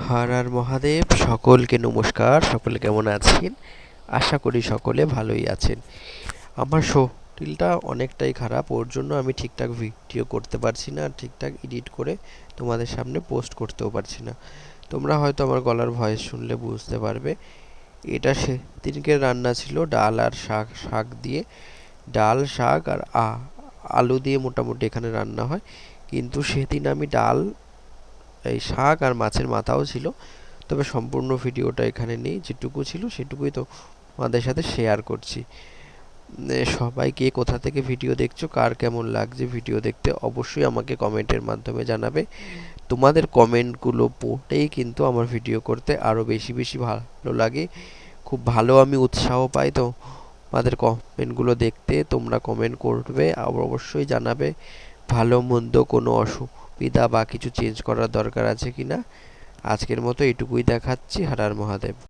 হর হর মহাদেব, সকলকে নমস্কার। সকলে কেমন আছেন? আশা করি সকলে ভালোই আছেন। আমার শরীরটা অনেকটাই খারাপ, ওর জন্য আমি ঠিকঠাক ভিডিও করতে পারছি না, ঠিকঠাক এডিট করে তোমাদের সামনে পোস্ট করতেও পারছি না। তোমরা হয়তো আমার গলার ভয়েস শুনলে বুঝতে পারবে। এটা সেদিনকে রান্না ছিল ডাল আর শাক দিয়ে। ডাল, শাক আর আলু দিয়ে মোটামুটি এখানে রান্না হয়, কিন্তু সেদিন আমি ডাল, এই শাক আর মাছের মাথাও ছিল, তবে সম্পূর্ণ ভিডিওটা এখানে নেই, যেটুকু ছিল সেটুকুই তো তোমাদের সাথে শেয়ার করছি। সবাই কে কোথা থেকে ভিডিও দেখছো, কার কেমন লাগছে ভিডিও দেখতে, অবশ্যই আমাকে কমেন্টের মাধ্যমে জানাবে। তোমাদের কমেন্টগুলো পড়েই কিন্তু আমার ভিডিও করতে আরও বেশি বেশি ভালো লাগে, খুব ভালো আমি উৎসাহ পাই। তো তোমাদের কমেন্টগুলো দেখতে, তোমরা কমেন্ট করবে আর অবশ্যই জানাবে ভালো মন্দ কোনো অসুবিধা বা কিছু চেঞ্জ করার দরকার আছে কিনা। আজকের মতো এটুকুই দেখাচ্ছি। হর হর মহাদেব।